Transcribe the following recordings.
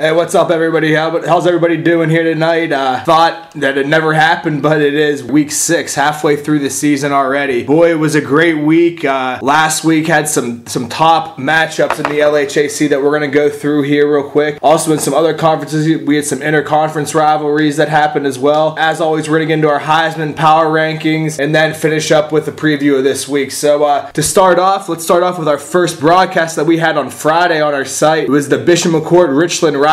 Hey, what's up, everybody? How's everybody doing here tonight? Thought that it never happened, but it is week 6, halfway through the season already. Boy, it was a great week. Last week had some top matchups in the LHAC that we're going to go through here real quick. Also in some other conferences, we had some interconference rivalries that happened as well. As always, we're going to get into our Heisman power rankings and then finish up with a preview of this week. So to start off, let's start off with our first broadcast that we had on Friday on our site. It was the Bishop McCourt-Richland rivalry.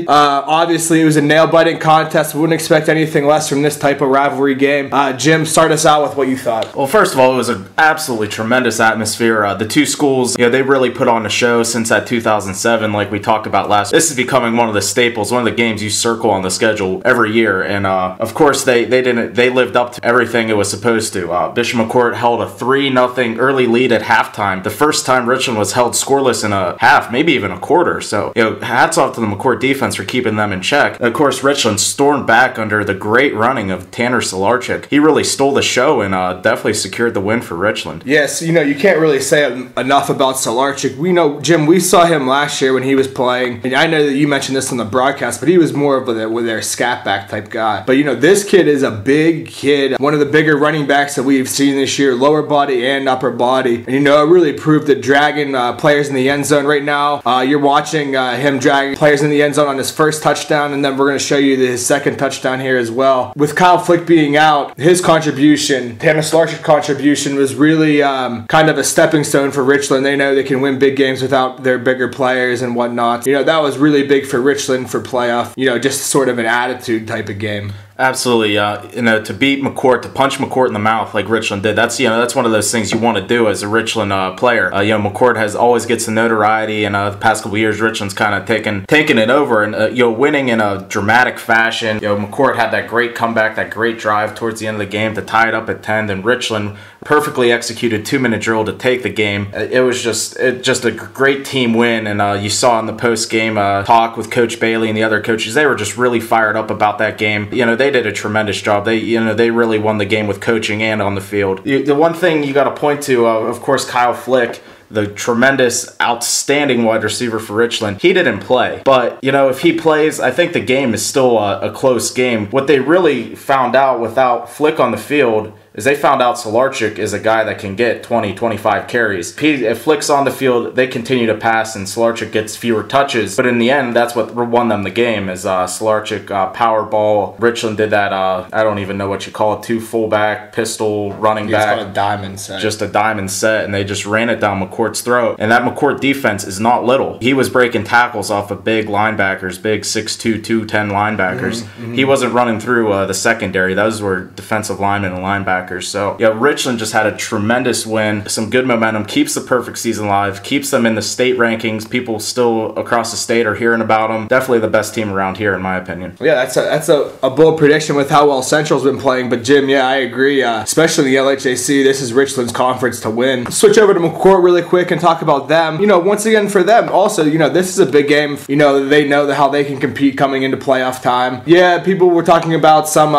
Obviously, it was a nail-biting contest. We wouldn't expect anything less from this type of rivalry game. Jim, start us out with what you thought. Well, first of all, it was an absolutely tremendous atmosphere. The two schools, they really put on a show since that 2007, like we talked about last. This is becoming one of the staples, one of the games you circle on the schedule every year. And of course, they lived up to everything it was supposed to. Bishop McCourt held a 3-0 early lead at halftime. The first time Richland was held scoreless in a half, maybe even a quarter. So, hats off to the McCourt defense for keeping them in check. Of course, Richland stormed back under the great running of Tanner Solarchik. He really stole the show and definitely secured the win for Richland. Yes, you can't really say enough about Solarchik. We know, Jim, we saw him last year when he was playing, and I know that you mentioned this on the broadcast, but he was more of their scat back type guy. But, this kid is a big kid, one of the bigger running backs that we've seen this year, lower body and upper body. And, it really proved that dragging players in the end zone right now. You're watching him drag players in the end zone on his first touchdown, and then we're going to show you his second touchdown here as well. With Kyle Flick being out, his contribution, Tanner Solarchik's contribution, was really kind of a stepping stone for Richland. They know they can win big games without their bigger players and whatnot. That was really big for Richland for playoff, just sort of an attitude type of game. Absolutely, to beat McCourt, to punch McCourt in the mouth like Richland did, that's one of those things you want to do as a Richland player. McCourt always gets the notoriety, and the past couple of years, Richland's kind of taken it over, and winning in a dramatic fashion. McCourt had that great comeback, that great drive towards the end of the game to tie it up at 10. Then Richland perfectly executed 2-minute drill to take the game. It was just a great team win, and you saw in the post game talk with Coach Bailey and the other coaches, they were just really fired up about that game. They did a tremendous job. They really won the game with coaching and on the field. The one thing you got to point to, of course, Kyle Flick, the tremendous, outstanding wide receiver for Richland. He didn't play. But, if he plays, I think the game is still a close game. What they really found out without Flick on the field is they found out Solarchik is a guy that can get 20, 25 carries. If Flick's on the field, they continue to pass and Solarchik gets fewer touches. But in the end, that's what won them the game is Solarchik power ball. Richland did that, I don't even know what you call it, 2 fullback, pistol, running back. It's called a diamond set. Just a diamond set, and they just ran it down McCourt's throat. And that McCourt defense is not little. He was breaking tackles off of big linebackers, big 6'2", 210 linebackers. Mm-hmm. He wasn't running through the secondary. Those were defensive linemen and linebackers. So, Richland just had a tremendous win, some good momentum, keeps the perfect season alive, keeps them in the state rankings. People still across the state are hearing about them. Definitely the best team around here, in my opinion. Yeah, that's a bold prediction with how well Central's been playing. But, Jim, I agree. Especially in the LHAC, this is Richland's conference to win. Switch over to McCourt really quick and talk about them. Once again, for them, also, this is a big game. They know how they can compete coming into playoff time. Yeah, people were talking about some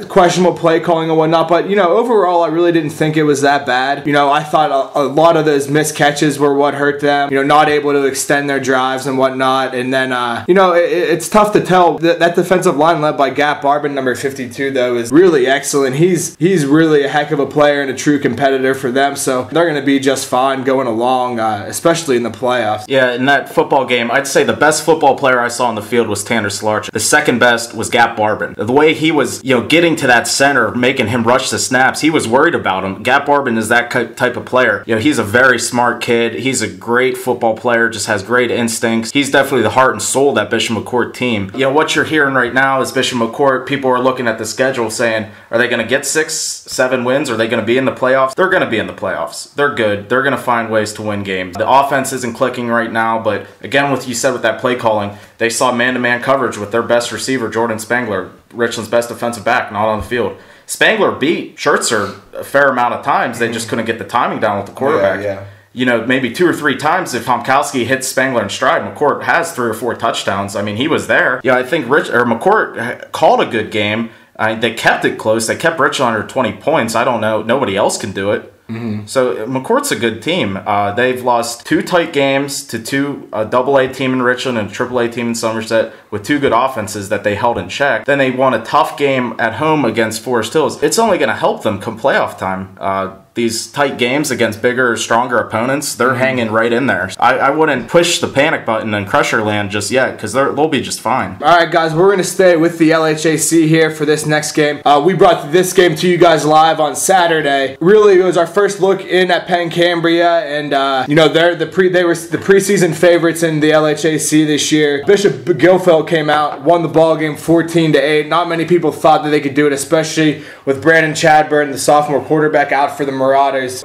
questionable play calling and whatnot, but overall I really didn't think it was that bad. I thought a lot of those missed catches were what hurt them, not able to extend their drives and whatnot. And then it's tough to tell. That defensive line led by Gap Barbin, number 52, though, is really excellent. He's really a heck of a player and a true competitor for them, so they're going to be just fine going along, especially in the playoffs. Yeah, in that football game, I'd say the best football player I saw on the field was Tanner Solarchik. The second best was Gap Barbin. The way he was getting to that center, making him rush the snaps, he was worried about him. Gap Barbin is that type of player. He's a very smart kid. He's a great football player, just has great instincts. He's definitely the heart and soul of that Bishop McCourt team. What you're hearing right now is Bishop McCourt, people are looking at the schedule saying, are they going to get 6, 7 wins? Are they going to be in the playoffs? They're going to be in the playoffs. They're good. They're going to find ways to win games. The offense isn't clicking right now, but again, what you said with that play calling, they saw man-to-man coverage with their best receiver, Jordan Spangler, Richland's best defensive back, not on the field. Spangler beat Schertzer a fair amount of times. They just couldn't get the timing down with the quarterback. Yeah. Maybe 2 or 3 times if Homkowski hits Spangler in stride, McCourt has 3 or 4 touchdowns. I mean, he was there. I think McCourt called a good game. They kept it close. They kept Richland under 20 points. I don't know. Nobody else can do it. So McCourt's a good team. They've lost 2 tight games to 2 AA team in Richland and a AAA team in Somerset with 2 good offenses that they held in check. Then they won a tough game at home against Forest Hills. It's only going to help them come playoff time. These tight games against bigger, stronger opponents, they're hanging right in there. I wouldn't push the panic button in Crusher Land just yet because they'll be just fine. All right, guys, we're going to stay with the LHAC here for this next game. We brought this game to you guys live on Saturday. Really, it was our first look in at Penn Cambria, and they were the preseason favorites in the LHAC this year. Bishop Guilford came out, won the ball game 14-8. Not many people thought that they could do it, especially with Brandon Chadburn, the sophomore quarterback, out for the Marauders.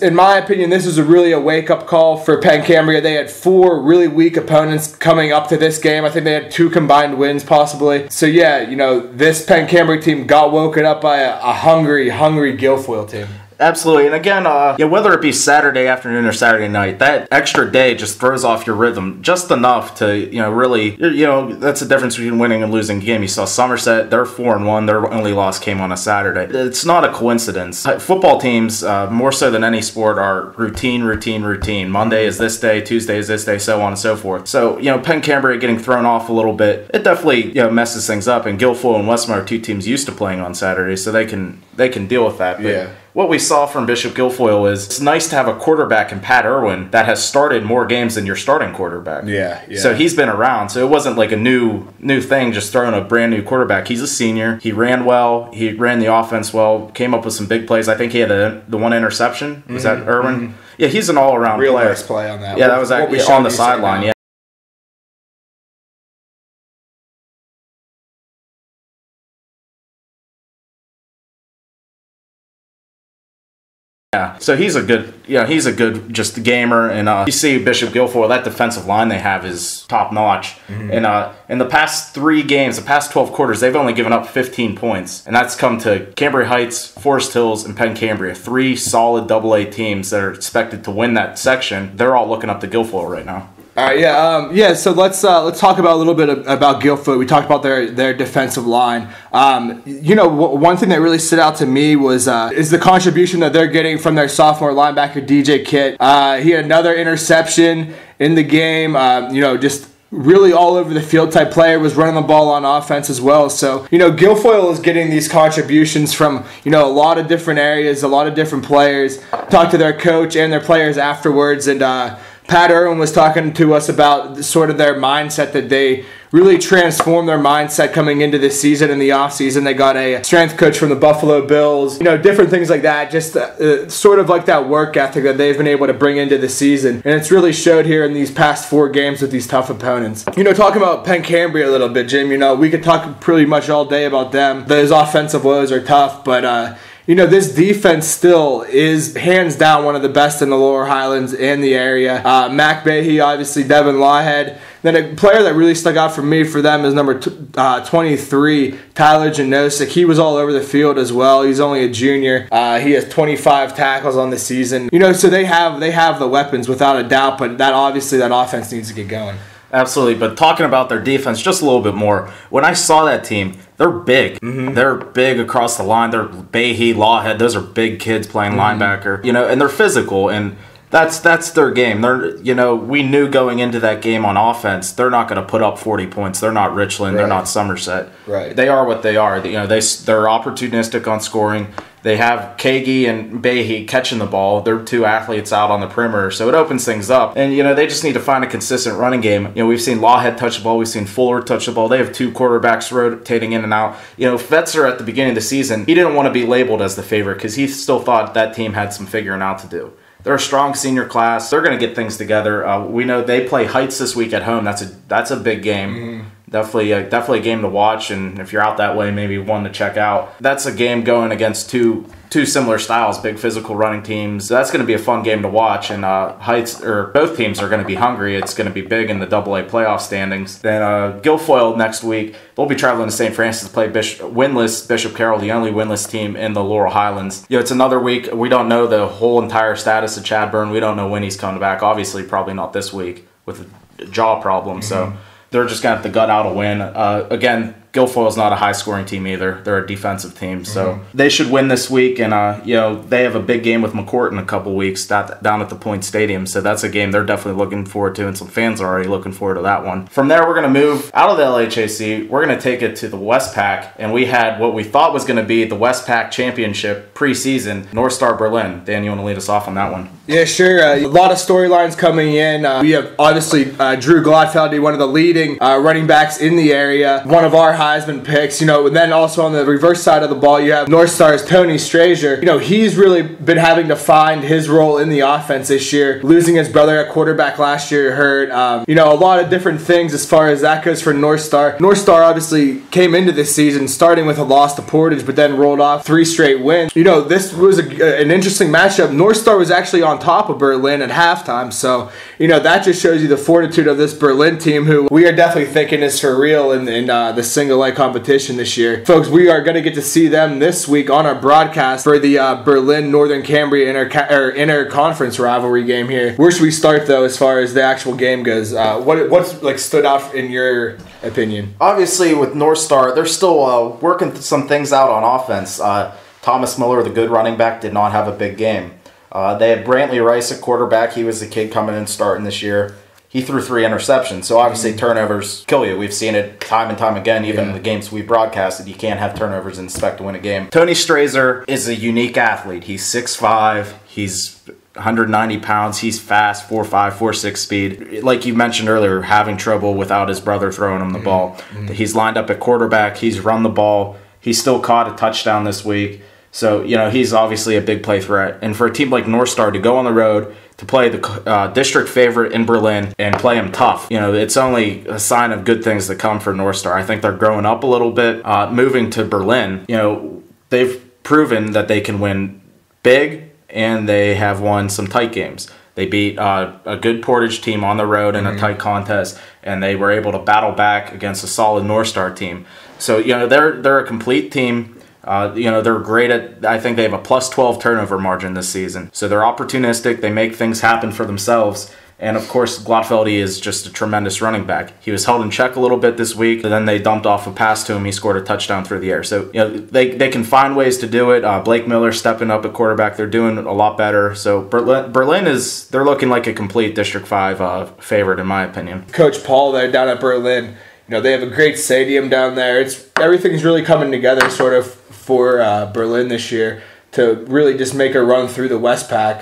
In my opinion, this was really a wake-up call for Penn Cambria. They had 4 really weak opponents coming up to this game. I think they had 2 combined wins, possibly. So yeah, this Penn Cambria team got woken up by a hungry Guilfoyle team. Absolutely, and again, whether it be Saturday afternoon or Saturday night, that extra day just throws off your rhythm just enough to, really, that's the difference between winning and losing a game. You saw Somerset, they're 4-1, their only loss came on a Saturday. It's not a coincidence. Football teams, more so than any sport, are routine. Monday is this day, Tuesday is this day, so on and so forth. So, Penn Cambria getting thrown off a little bit, it definitely, messes things up, and Guilfoyle and Westmont are 2 teams used to playing on Saturdays, so they can deal with that. But yeah. What we saw from Bishop Guilfoyle is it's nice to have a quarterback in Pat Irwin that has started more games than your starting quarterback. Yeah. So he's been around. So it wasn't like a new thing just throwing a brand new quarterback. He's a senior. He ran well. He ran the offense well. Came up with some big plays. I think he had the 1 interception. Was that Irwin? Mm-hmm. Yeah, he's an all-around player. Real nice play on that. Yeah, that was actually on the sideline. Yeah. Yeah, so he's a good just gamer, and you see Bishop Guilfoyle, that defensive line they have is top notch. And in the past 3 games, the past 12 quarters, they've only given up 15 points, and that's come to Cambria Heights, Forest Hills, and Penn Cambria, 3 solid AA teams that are expected to win that section. They're all looking up to Guilfoyle right now. All right, so let's talk about a little bit about Guilfoyle. We talked about their defensive line. One thing that really stood out to me was is the contribution that they're getting from their sophomore linebacker DJ Kitt. He had another interception in the game. Just really all over the field type player, was running the ball on offense as well. So, Guilfoyle is getting these contributions from, a lot of different areas, a lot of different players. Talked to their coach and their players afterwards, and Pat Irwin was talking to us about sort of their mindset, that they really transformed their mindset coming into this season. In the offseason, they got a strength coach from the Buffalo Bills, different things like that, just sort of like that work ethic that they've been able to bring into the season. And it's really showed here in these past 4 games with these tough opponents. Talking about Penn Cambria a little bit, Jim, we could talk pretty much all day about them. Those offensive woes are tough, but this defense still is hands down one of the best in the Lower Highlands and the area. Mac Behe, obviously, Devin Lawhead. Then a player that really stuck out for them is number 23, Tyler Janosic. He was all over the field as well. He's only a junior. He has 25 tackles on the season. So they have the weapons without a doubt, but that offense needs to get going. Absolutely, but talking about their defense just a little bit more, when I saw that team, they're big. They're big across the line. They're Behe, Lawhead. Those are big kids playing linebacker. And they're physical, and that's their game. They're we knew going into that game on offense, they're not going to put up 40 points. They're not Richland. Right. They're not Somerset. Right. They are what they are. They're opportunistic on scoring. They have Kagi and Behe catching the ball. They're 2 athletes out on the perimeter, so it opens things up. And, they just need to find a consistent running game. We've seen Lawhead touch the ball. We've seen Fuller touch the ball. They have 2 quarterbacks rotating in and out. Fetzer at the beginning of the season, he didn't want to be labeled as the favorite because he still thought that team had some figuring out to do. They're a strong senior class. They're going to get things together. We know they play Heights this week at home. That's a big game. Definitely a game to watch, and if you're out that way, maybe one to check out. That's a game going against two similar styles, big physical running teams. So that's going to be a fun game to watch, and both teams are going to be hungry. It's going to be big in the AA playoff standings. Then Guilfoyle next week, they'll be traveling to St. Francis to play winless Bishop Carroll, the only winless team in the Laurel Highlands. It's another week. We don't know the whole entire status of Chadburn. We don't know when he's coming back. Obviously, probably not this week with a jaw problem. So they're just going to have to gut out a win. Again, Guilfoyle's not a high-scoring team either. They're a defensive team, so they should win this week. And they have a big game with McCourt in a couple weeks down at the Point Stadium, so that's a game they're definitely looking forward to, and some fans are already looking forward to that one. From there, we're going to move out of the LHAC. We're going to take it to the Westpac, and we had what we thought was going to be the Westpac Championship preseason, North Star Berlin. Dan, you want to lead us off on that one? Yeah, sure. A lot of storylines coming in. We have obviously Drew Glodfeldy, one of the leading running backs in the area, one of our Heisman picks. And then also on the reverse side of the ball, you have North Star's Tony Strazier. He's really been having to find his role in the offense this year, losing his brother at quarterback last year hurt. A lot of different things as far as that goes for North Star. North Star obviously came into this season starting with a loss to Portage, but then rolled off 3 straight wins. This was an interesting matchup. North Star was actually on top of Berlin at halftime, so that just shows you the fortitude of this Berlin team, who we are definitely thinking is for real in the single A competition this year. Folks, we are going to get to see them this week on our broadcast for the Berlin Northern Cambria inter-conference rivalry game here. Where should we start though as far as the actual game goes? What's stood out in your opinion? Obviously with North Star, they're still working some things out on offense. Thomas Miller, the good running back, did not have a big game. They had Brantley Rice at quarterback. He was the kid coming in starting this year. He threw 3 interceptions. So obviously turnovers kill you. We've seen it time and time again, even in the games we broadcasted. You can't have turnovers and expect to win a game. Tony Strazier is a unique athlete. He's 6'5". He's 190 pounds. He's fast, 4'5", 4'6" speed. Like you mentioned earlier, having trouble without his brother throwing him the ball. He's lined up at quarterback. He's run the ball. He still caught a touchdown this week. So, he's obviously a big play threat. And for a team like North Star to go on the road, to play the district favorite in Berlin and play them tough, it's only a sign of good things to come for North Star. I think they're growing up a little bit. Moving to Berlin, they've proven that they can win big, and they have won some tight games. They beat a good Portage team on the road in a tight contest, and they were able to battle back against a solid North Star team. So, they're a complete team. They're great at, I think they have a plus 12 turnover margin this season. So they're opportunistic. They make things happen for themselves. And of course, Glodfeldy is just a tremendous running back. He was held in check a little bit this week, and then they dumped off a pass to him. He scored a touchdown through the air. So, they can find ways to do it. Blake Miller stepping up at quarterback. They're doing a lot better. So Berlin they're looking like a complete District 5 favorite, in my opinion. Coach Paul there down at Berlin, they have a great stadium down there. Everything's really coming together sort of for Berlin this year to really just make a run through the Westpac.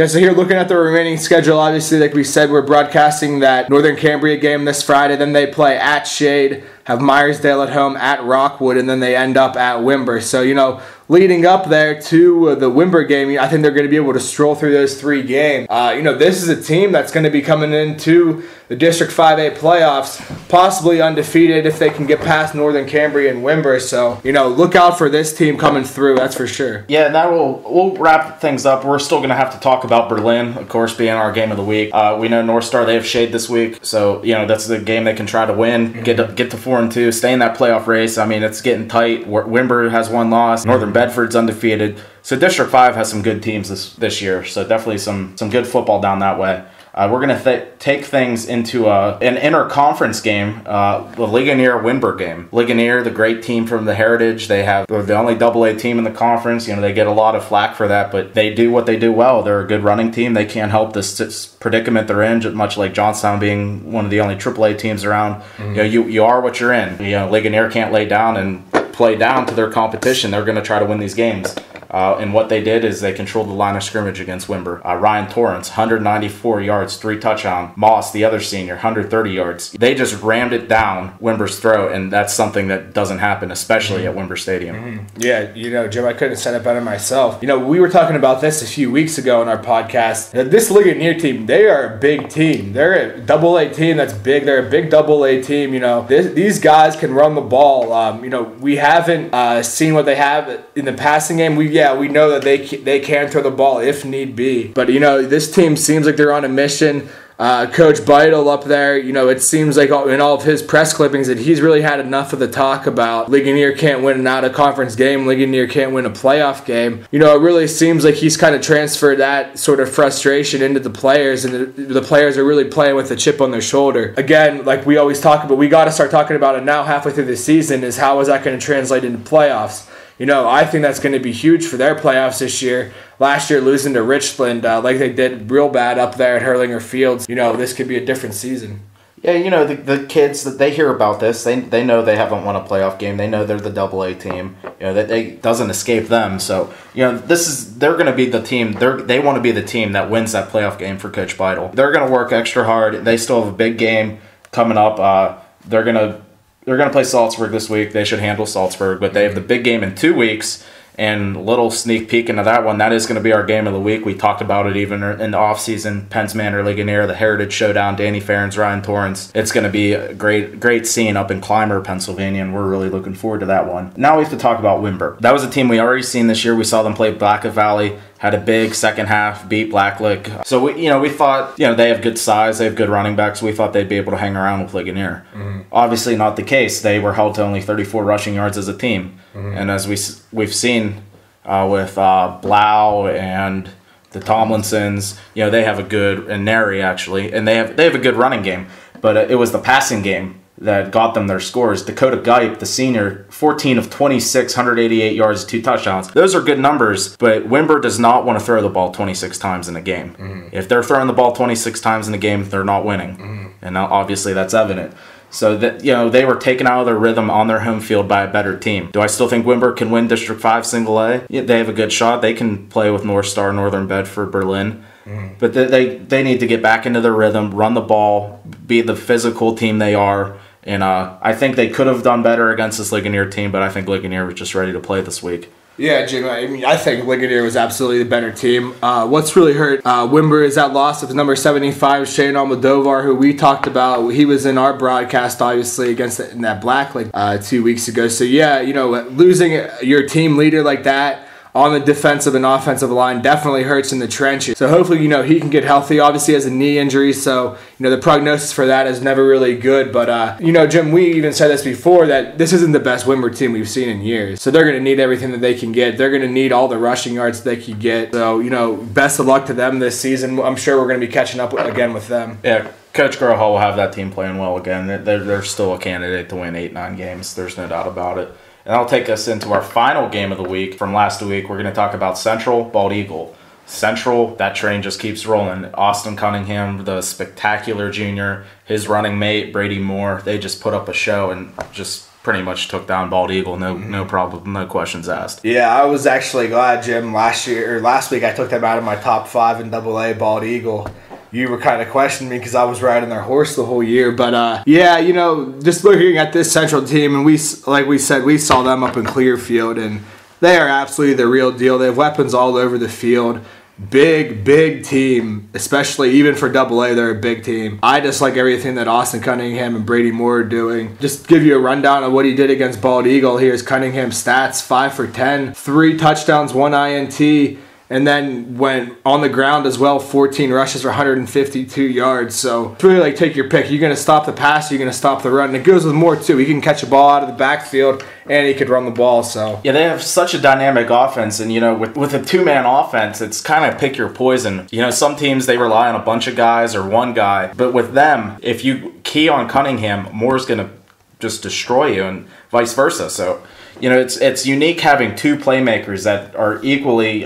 So here looking at the remaining schedule, obviously like we said, we're broadcasting that Northern Cambria game this Friday. Then they play at Shade, have Myersdale at home, at Rockwood, and then they end up at Wimber. So, leading up there to the Wimber game, I think they're going to be able to stroll through those 3 games. This is a team that's going to be coming into the District 5A playoffs, possibly undefeated if they can get past Northern Cambria and Wimber. So, look out for this team coming through, that's for sure. Yeah, now we'll wrap things up. We're still going to have to talk about Berlin, of course, being our game of the week. We know North Star, they have Shade this week. So, that's the game they can try to win, get to 4-2, stay in that playoff race. I mean, it's getting tight. Wimber has 1 loss. Northern Bedford's undefeated. So District 5 has some good teams this year. So definitely some good football down that way. We're going to take things into an inter-conference game, the Ligonier-Wimber game. Ligonier, the great team from the Heritage, they're the only AA team in the conference. They get a lot of flack for that, but they do what they do well. They're a good running team. They can't help this predicament they're in, much like Johnstown being one of the only AAA teams around. You are what you're in. Ligonier can't lay down and play down to their competition. They're going to try to win these games. And what they did is they controlled the line of scrimmage against Wimber. Ryan Torrance, 194 yards, 3 touchdowns. Moss, the other senior, 130 yards. They just rammed it down Wimber's throat, and that's something that doesn't happen, especially at Wimber Stadium. Yeah, Jim, I couldn't have said it better myself. We were talking about this a few weeks ago in our podcast. This Ligonier team, they are a big team. They're a AA team that's big. They're a big AA team. These guys can run the ball. We haven't seen what they have in the passing game. yeah, we know that they can throw the ball if need be. But, this team seems like they're on a mission. Coach Beidel up there, it seems like in all of his press clippings that he's really had enough of the talk about Ligonier can't win an out-of-conference game, Ligonier can't win a playoff game. It really seems like he's kind of transferred that sort of frustration into the players, and the players are really playing with a chip on their shoulder. Again, like we always talk about, we got to start talking about it now halfway through the season, is how is that going to translate into playoffs? I think that's going to be huge for their playoffs this year. Last year, losing to Richland like they did real bad up there at Hurlinger Fields, this could be a different season. Yeah, the kids, that they hear about this, they know they haven't won a playoff game. They know they're the AA team. That doesn't escape them. So, they're going to be the team. They want to be the team that wins that playoff game for Coach Beidel. They're going to work extra hard. They still have a big game coming up. They're going to play Salzburg this week. They should handle Salzburg, but they have the big game in 2 weeks. And a little sneak peek into that one, that is going to be our game of the week. We talked about it even in the offseason. Penns Manor Ligonier, the Heritage Showdown, Danny Ferens, Ryan Torrance. It's going to be a great scene up in Clymer, Pennsylvania, and we're really looking forward to that one. Now we have to talk about Wimber. That was a team we already seen this year. We saw them play Blacklick Valley, had a big second half, beat Blacklick. So we thought, they have good size, they have good running backs. We thought they'd be able to hang around with Ligonier. Mm-hmm. Obviously not the case. They were held to only 34 rushing yards as a team. Mm-hmm. And as we've seen with Blau and the Tomlinsons, they have a good, and Neri actually, and they have a good running game. But it was the passing game that got them their scores. Dakota Geip, the senior, 14 of 26, 188 yards, 2 touchdowns. Those are good numbers, but Wimber does not want to throw the ball 26 times in a game. Mm-hmm. If they're throwing the ball 26 times in a game, they're not winning. Mm-hmm. And now obviously that's evident. So that they were taken out of their rhythm on their home field by a better team. Do I still think Wimber can win District 5 Single A? Yeah, they have a good shot. They can play with North Star, Northern Bedford, Berlin. Mm. But they need to get back into their rhythm, run the ball, be the physical team they are. And I think they could have done better against this Ligonier team, but I think Ligonier was just ready to play this week. Yeah, Jim, I think Ligonier was absolutely the better team. What's really hurt Wimber is that loss of number 75, Shane Almodovar, who we talked about. He was in our broadcast, obviously, against in that Blacklick 2 weeks ago. So, yeah, losing your team leader like that on the defensive and offensive line definitely hurts in the trenches. So hopefully, he can get healthy. Obviously, he has a knee injury, so, the prognosis for that is never really good. But, Jim, we even said this before, that this isn't the best Wimber team we've seen in years. So they're going to need everything that they can get. They're going to need all the rushing yards they can get. So, best of luck to them this season. I'm sure we're going to be catching up again with them. Yeah, Coach Grohol will have that team playing well again. They're still a candidate to win 8-9 games. There's no doubt about it. And that'll take us into our final game of the week. From last week, we're going to talk about Central, Bald Eagle. Central, that train just keeps rolling. Austin Cunningham, the spectacular junior, his running mate, Brady Moore, they just put up a show and just pretty much took down Bald Eagle. No problem, no questions asked. Yeah, I was actually glad, Jim, last week I took them out of my top 5 in AA, Bald Eagle. You were kind of questioning me because I was riding their horse the whole year. But, just looking at this Central team, and we saw them up in Clearfield, and they are absolutely the real deal. They have weapons all over the field. Big team, especially even for AA, they're a big team. I just like everything that Austin Cunningham and Brady Moore are doing. Just give you a rundown of what he did against Bald Eagle. Here's Cunningham's stats: 5 for 10, 3 touchdowns, 1 INT. And then went on the ground as well, 14 rushes for 152 yards. So it's really like take your pick. You're going to stop the pass, you're going to stop the run. And it goes with more too. He can catch a ball out of the backfield and he could run the ball. So yeah, they have such a dynamic offense. And, with a 2-man offense, it's kind of pick your poison. Some teams, they rely on a bunch of guys or one guy. But with them, if you key on Cunningham, Moore's going to just destroy you and vice versa. So it's unique having 2 playmakers that are equally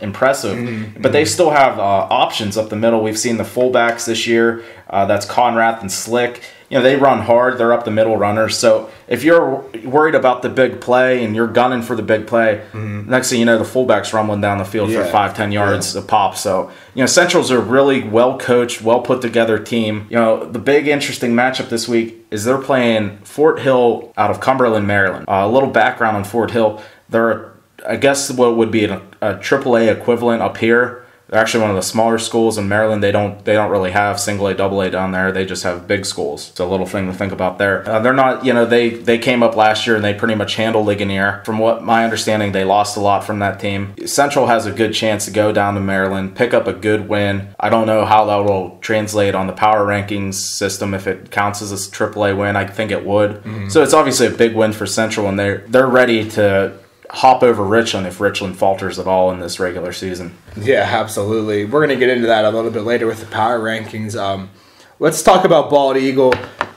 impressive, but they still have options up the middle. We've seen the fullbacks this year. That's Conrath and Slick. They run hard. They're up the middle runners. So if you're worried about the big play and you're gunning for the big play, next thing you know, the fullback's rumbling down the field for 5-10 yards a pop. So, Central's a really well-coached, well-put-together team. The big interesting matchup this week is they're playing Fort Hill out of Cumberland, Maryland. A little background on Fort Hill. They're, I guess, what would be a AAA equivalent up here. They're actually one of the smaller schools in Maryland. They don't really have single A, double A down there. They just have big schools. It's a little thing to think about there. They're not, they came up last year and they pretty much handled Ligonier. From what my understanding, they lost a lot from that team. Central has a good chance to go down to Maryland, pick up a good win. I don't know how that will translate on the power rankings system if it counts as a AAA win. I think it would. So it's obviously a big win for Central, and they're ready to hop over Richland if Richland falters at all in this regular season. Yeah, absolutely. We're going to get into that a little bit later with the power rankings. Let's talk about Bald Eagle.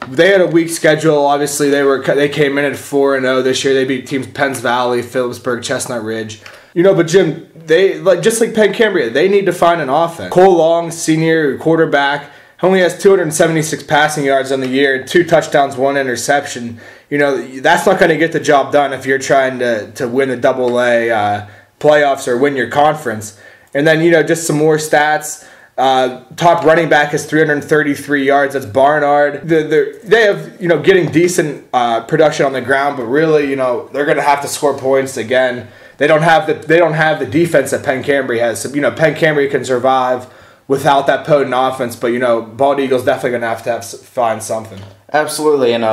They had a weak schedule. Obviously, they came in at 4-0 this year. They beat teams Penns Valley, Phillipsburg, Chestnut Ridge. But Jim, they just like Penn Cambria, they need to find an offense. Cole Long, senior quarterback, only has 276 passing yards on the year, 2 touchdowns, 1 interception. That's not going to get the job done if you're trying to win the AA playoffs or win your conference. And then, just some more stats. Top running back has 333 yards. That's Barnard. They have, getting decent production on the ground, but really, they're going to have to score points again. They don't have the defense that Penn Cambria has. So, Penn Cambria can survive without that potent offense, but Bald Eagle's definitely going to have to find something. Absolutely, and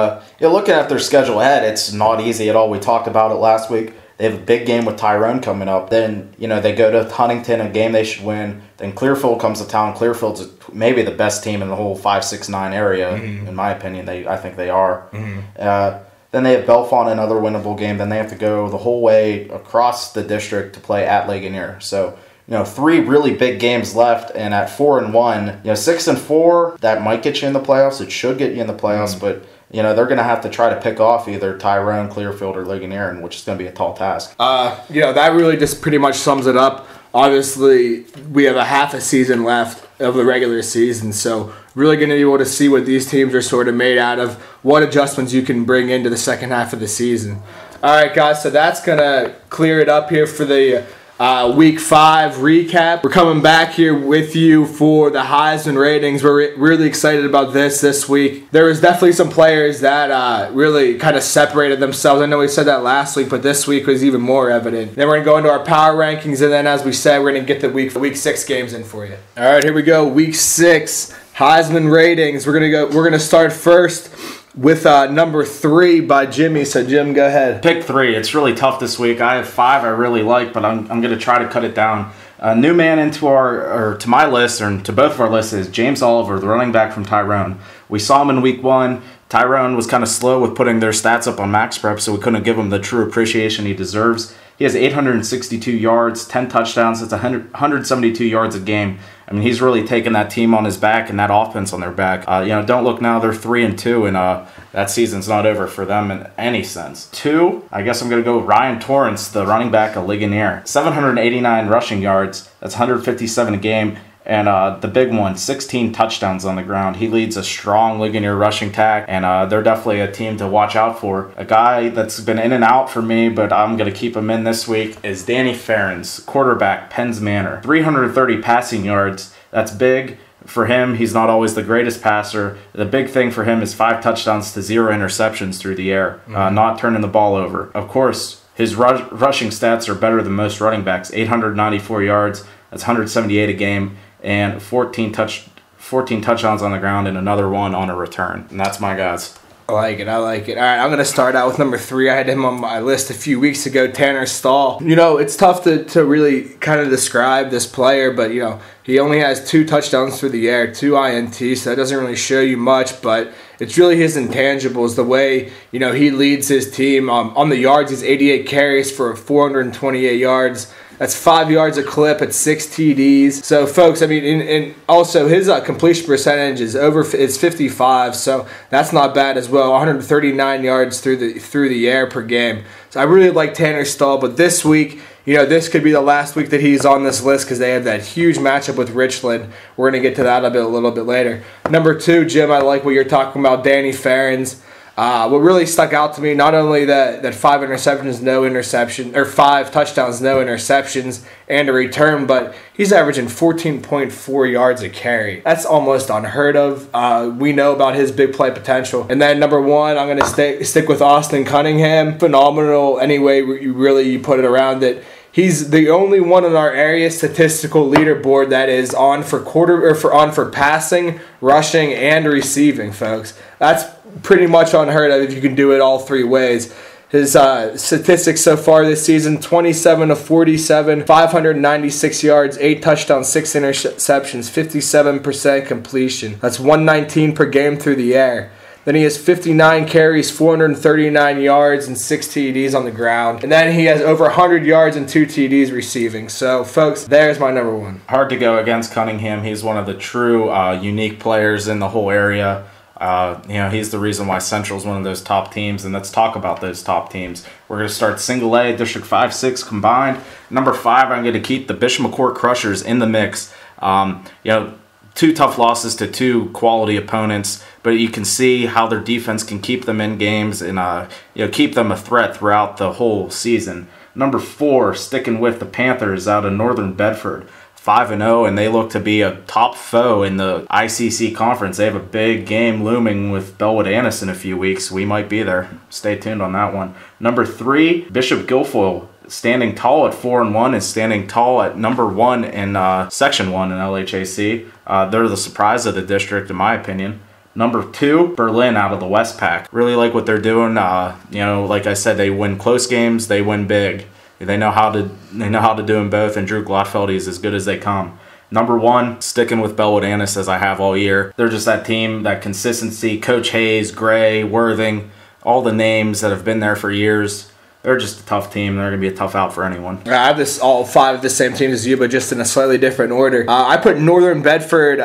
looking at their schedule ahead, it's not easy at all. We talked about it last week. They have a big game with Tyrone coming up. Then, they go to Huntington, a game they should win. Then Clearfield comes to town. Clearfield's maybe the best team in the whole 5-6-9 area, in my opinion. I think they are. Then they have Bellefonte, another winnable game. Then they have to go the whole way across the district to play at Ligonier. So, 3 really big games left, and at 4-1, 6-4, that might get you in the playoffs. It should get you in the playoffs, but they're going to have to try to pick off either Tyrone, Clearfield, or Ligonier, which is going to be a tall task. That really just pretty much sums it up. Obviously, we have a half a season left of the regular season, so really going to be able to see what these teams are sort of made out of, what adjustments you can bring into the second half of the season. All right, guys, so that's going to clear it up here for the Week 5 recap. We're coming back here with you for the Heisman ratings. We're really excited about this week. There was definitely some players that really kind of separated themselves. I know we said that last week, but this week was even more evident. Then we're going to go into our power rankings, and then as we said, we're going to get the Week 6 games in for you. All right, here we go. Week 6 Heisman ratings. We're going to start first with number 3 by Jimmy. So Jim, go ahead. Pick 3. It's really tough this week. I have 5 I really like, but I'm going to try to cut it down. New man to my list, or to both of our lists, is James Oliver, the running back from Tyrone. We saw him in Week 1. Tyrone was kind of slow with putting their stats up on Max Prep, so we couldn't give him the true appreciation he deserves. He has 862 yards, 10 touchdowns. That's 172 yards a game. I mean, he's really taken that team on his back and that offense on their back. Don't look now, they're 3-2, and that season's not over for them in any sense. 2, I guess I'm going to go Ryan Torrance, the running back of Ligonier. 789 rushing yards. That's 157 a game. And the big one, 16 touchdowns on the ground. He leads a strong Ligonier rushing attack, and they're definitely a team to watch out for. A guy that's been in and out for me, but I'm going to keep him in this week, is Danny Ferens, quarterback, Penns Manor. 330 passing yards. That's big for him. He's not always the greatest passer. The big thing for him is 5 touchdowns to 0 interceptions through the air, not turning the ball over. Of course, his rushing stats are better than most running backs. 894 yards. That's 178 a game. And 14 touchdowns on the ground and another one on a return. And that's my guys. I like it. All right, I'm going to start out with number 3. I had him on my list a few weeks ago, Tanner Stahl. It's tough to really kind of describe this player, but, he only has 2 touchdowns through the air, 2 INTs, so that doesn't really show you much, but it's really his intangibles, the way, he leads his team. On the yards, he's 88 carries for 428 yards. That's 5 yards a clip at 6 TDs. So, folks, I mean, and also his completion percentage is 55, so that's not bad as well. 139 yards through the air per game. So I really like Tanner Stahl, but this week, this could be the last week that he's on this list because they have that huge matchup with Richland. We're going to get to that a little bit later. Number 2, Jim, I like what you're talking about, Danny Ferens. What really stuck out to me, not only that 5 interceptions, no interception, or 5 touchdowns, no interceptions, and a return, but he's averaging 14.4 yards a carry. That's almost unheard of. We know about his big play potential. And then number 1, I'm going to stick with Austin Cunningham. Phenomenal any way you put it around it. He's the only one in our area statistical leaderboard that is on for passing, rushing, and receiving, folks. That's pretty much unheard of if you can do it all three ways. His statistics so far this season, 27 of 47, 596 yards, 8 touchdowns, 6 interceptions, 57% completion. That's 119 per game through the air. Then he has 59 carries, 439 yards, and 6 TDs on the ground. And then he has over 100 yards and 2 TDs receiving. So, folks, there's my number one. Hard to go against Cunningham. He's one of the true unique players in the whole area. He's the reason why Central's one of those top teams, and let's talk about those top teams. We're going to start single A, District 5-6 combined. Number 5, I'm going to keep the Bishop McCourt Crushers in the mix. 2 tough losses to 2 quality opponents, but you can see how their defense can keep them in games and keep them a threat throughout the whole season. Number 4, sticking with the Panthers out of Northern Bedford. 5-0, and they look to be a top foe in the ICC conference. They have a big game looming with Bellwood Annis in a few weeks. We might be there. Stay tuned on that one. Number 3, Bishop Guilfoyle, standing tall at 4-1 and standing tall at number 1 in Section 1 in LHAC. They're the surprise of the district, in my opinion. Number 2, Berlin out of the Westpac. Really like what they're doing. Like I said, they win close games, they win big. They know how to do them both, and Drew Glotfeldy is as good as they come. Number 1, sticking with Bellwood Annis as I have all year. They're just that team, that consistency. Coach Hayes, Gray, Worthing, all the names that have been there for years. They're just a tough team. They're going to be a tough out for anyone. I have all 5 of the same teams as you, but just in a slightly different order. I put Northern Bedford,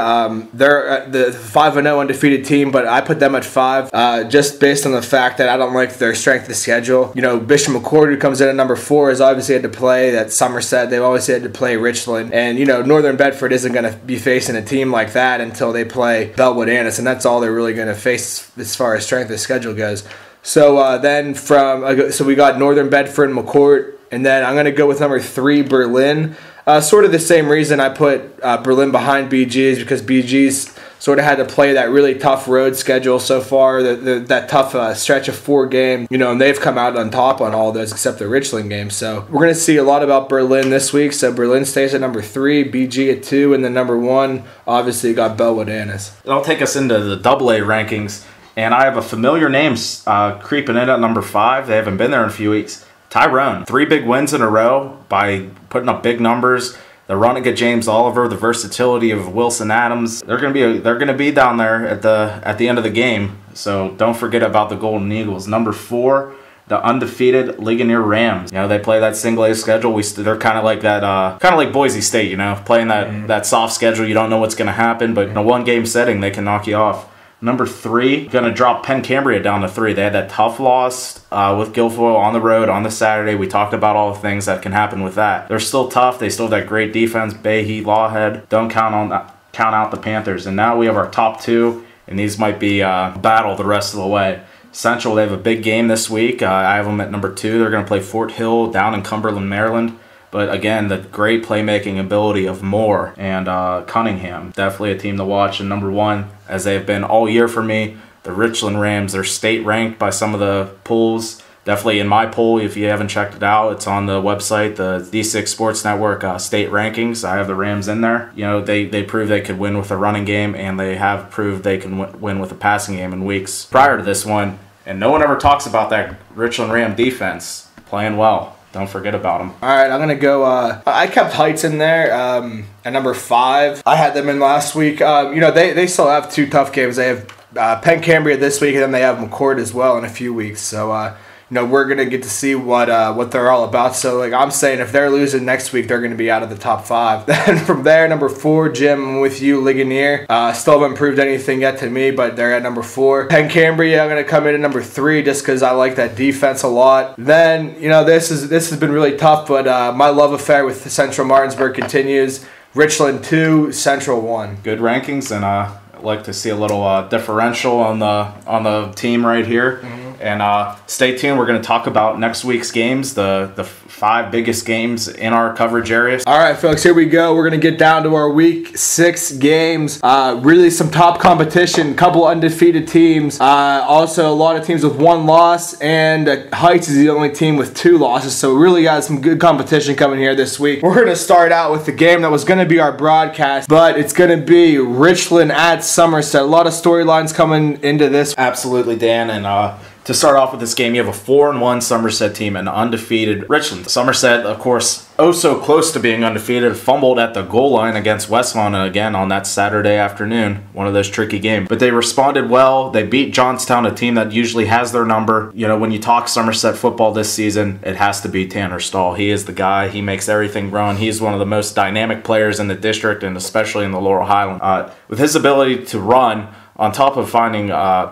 they're the 5-0 undefeated team, but I put them at 5 just based on the fact that I don't like their strength of schedule. Bishop McCourt, who comes in at number 4, has obviously had to play that Somerset. They've always had to play Richland. And, Northern Bedford isn't going to be facing a team like that until they play Bellwood Annis, and that's all they're really going to face as far as strength of schedule goes. So we got Northern Bedford and McCourt, and then I'm going to go with number 3, Berlin. Sort of the same reason I put Berlin behind BG is because BG's sort of had to play that really tough road schedule so far, that tough stretch of 4 games, and they've come out on top on all those except the Richland game. So we're going to see a lot about Berlin this week. So Berlin stays at number 3, BG at 2, and then number 1, obviously, got Bellwood Annis. It'll take us into the AA rankings. And I have a familiar name creeping in at number 5. They haven't been there in a few weeks. Tyrone. 3 big wins in a row by putting up big numbers. The running at James Oliver, the versatility of Wilson Adams. They're gonna be down there at the end of the game. So don't forget about the Golden Eagles. Number 4, the undefeated Ligonier Rams. They play that single A schedule. They're kind of like that, kind of like Boise State. Playing that soft schedule. You don't know what's gonna happen, but in a 1-game setting, they can knock you off. Number 3, going to drop Penn Cambria down to 3. They had that tough loss with Guilfoyle on the road on the Saturday. We talked about all the things that can happen with that. They're still tough. They still have that great defense. Behe, Lawhead. Don't count out the Panthers. And now we have our top 2, and these might be battle the rest of the way. Central, they have a big game this week. I have them at number 2. They're going to play Fort Hill down in Cumberland, Maryland. But again, the great playmaking ability of Moore and Cunningham. Definitely a team to watch. And number 1, as they have been all year for me, the Richland Rams. They're state ranked by some of the polls. Definitely in my poll, if you haven't checked it out, it's on the website, the D6 Sports Network state rankings. I have the Rams in there. They proved they could win with a running game, and they have proved they can win with a passing game in weeks prior to this one. And no one ever talks about that Richland Ram defense playing well. Don't forget about them. All right, I'm going to go. I kept Heights in there at number 5. I had them in last week. They still have 2 tough games. They have Penn Cambria this week, and then they have McCourt as well in a few weeks. So, we're going to get to see what they're all about. So, I'm saying if they're losing next week, they're going to be out of the top 5. Then from there, number 4, Jim, I'm with you, Ligonier. Still haven't proved anything yet to me, but they're at number 4. Penn Cambria, I'm going to come in at number 3 just because I like that defense a lot. Then, this has been really tough, but my love affair with Central Martinsburg continues. Richland 2, Central 1. Good rankings, and I'd like to see a little differential on the team right here. Mm-hmm. and stay tuned. We're going to talk about next week's games, the 5 biggest games in our coverage areas. All right, folks, here we go. We're going to get down to our week 6 games. Really some top competition, couple undefeated teams. Also, a lot of teams with 1 loss, and Heights is the only team with 2 losses. So we really got some good competition coming here this week. We're going to start out with the game that was going to be our broadcast, but it's going to be Richland at Somerset. A lot of storylines coming into this. Absolutely, Dan. And to start off with this game, you have a 4-1 Somerset team and undefeated Richland. Somerset, of course, oh so close to being undefeated, fumbled at the goal line against Westmont again on that Saturday afternoon. One of those tricky games. But they responded well. They beat Johnstown, a team that usually has their number. You know, when you talk Somerset football this season, it has to be Tanner Stahl. He is the guy. He makes everything run. He's one of the most dynamic players in the district, and especially in the Laurel Highland. With his ability to run, on top of finding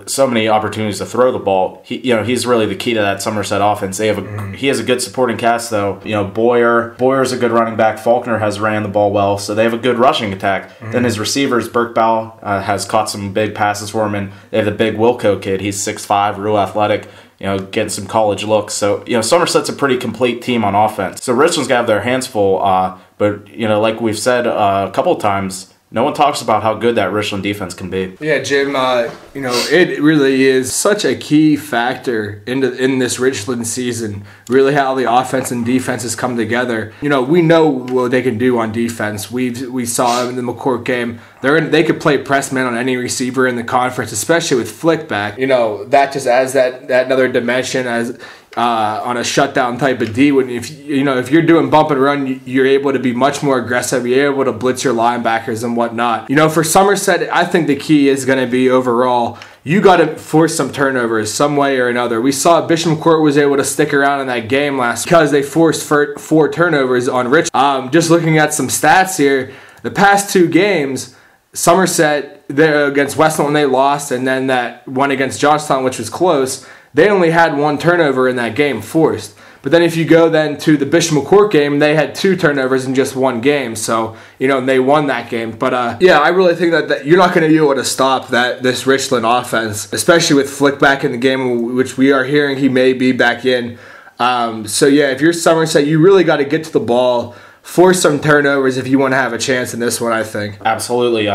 so many opportunities to throw the ball, he's really the key to that Somerset offense. He has a good supporting cast, though. You know, Boyer's a good running back. Faulkner has ran the ball well, so they have a good rushing attack. Then his receivers, Burkeball has caught some big passes for him, and they have the big Wilco kid. He's 6'5", real athletic. Getting some college looks. So, Somerset's a pretty complete team on offense. So Richland's got to have their hands full. But like we've said a couple of times, no one talks about how good that Richland defense can be. Yeah, Jim, it really is such a key factor in this Richland season, really how the offense and defense has come together. We know what they can do on defense. We saw in the McCourt game. They could play press man on any receiver in the conference, especially with flick back. That just adds that another dimension as on a shutdown type of D. When if you're doing bump and run, you're able to be much more aggressive. You're able to blitz your linebackers and whatnot. For Somerset, I think the key is going to be overall, you got to force some turnovers some way or another. We saw Bishop McCourt was able to stick around in that game last because they forced 4 turnovers on Rich. Just looking at some stats here, the past 2 games, Somerset against Westland when they lost, and then that one against Johnstown, which was close, they only had 1 turnover in that game forced. But then if you go then to the Bishop McCourt game, they had 2 turnovers in just 1 game. So, they won that game. But, I really think that you're not going to be able to stop this Richland offense, especially with Flick back in the game, which we are hearing he may be back in. If you're Somerset, you really got to get to the ball, force some turnovers if you want to have a chance in this one, I think. Absolutely.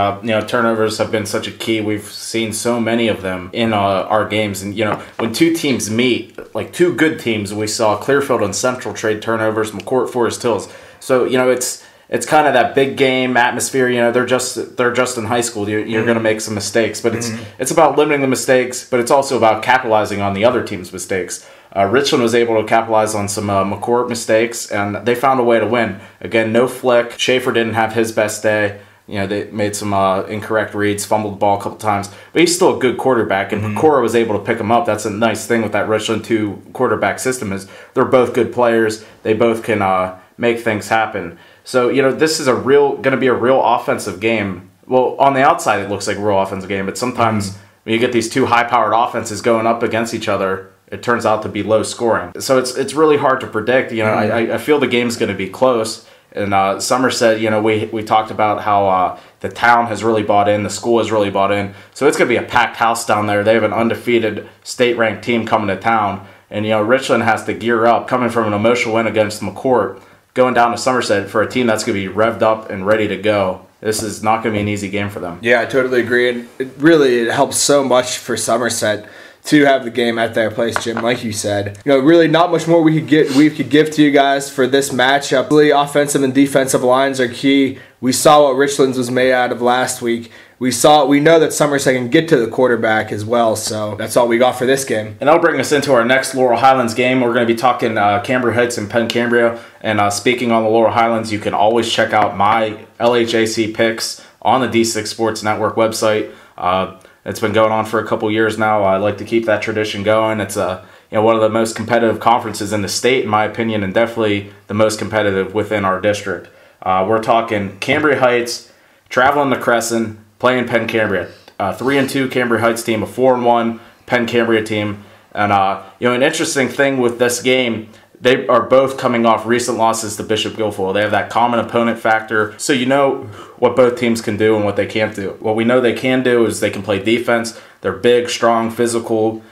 Turnovers have been such a key. We've seen so many of them in our games. And, when 2 teams meet, like 2 good teams, we saw Clearfield and Central trade turnovers, McCourt, Forest Hills. So, it's kind of that big game atmosphere. They're just in high school. You're going to make some mistakes. But it's about limiting the mistakes, but it's also about capitalizing on the other team's mistakes. Richland was able to capitalize on some McCourt mistakes, and they found a way to win. Again, no flick. Schaefer didn't have his best day. They made some incorrect reads, fumbled the ball a couple times, but he's still a good quarterback, and Pecora was able to pick him up. That's a nice thing with that Richland 2 quarterback system is they're both good players. They both can make things happen. So, this is going to be a real offensive game. Well, on the outside, it looks like a real offensive game, but sometimes when you get these 2 high-powered offenses going up against each other, it turns out to be low scoring. So it's really hard to predict. I feel the game's going to be close. And Somerset, we talked about how the town has really bought in, the school has really bought in. So it's going to be a packed house down there. They have an undefeated state-ranked team coming to town. And, Richland has to gear up, coming from an emotional win against McCourt, going down to Somerset for a team that's going to be revved up and ready to go. This is not going to be an easy game for them. Yeah, I totally agree. And it helps so much for Somerset to have the game at their place, Jim, like you said. Really not much more we could give to you guys for this matchup. Really, offensive and defensive lines are key. We saw what Richland's was made out of last week. We know that Somerset can get to the quarterback as well, so that's all we got for this game. And that'll bring us into our next Laurel Highlands game. We're going to be talking Cambria Heights and Penn Cambria. And speaking on the Laurel Highlands, you can always check out my LHAC picks on the D6 Sports Network website. It's been going on for a couple years now. I like to keep that tradition going. It's one of the most competitive conferences in the state, in my opinion, and definitely the most competitive within our district. We're talking Cambria Heights, traveling to Crescent, playing Penn Cambria. 3-2 Cambria Heights team, a 4-1 Penn Cambria team. And an interesting thing with this game, they are both coming off recent losses to Bishop Guilfoyle. They have that common opponent factor. So you know what both teams can do and what they can't do. What we know they can do is they can play defense. They're big, strong, physical.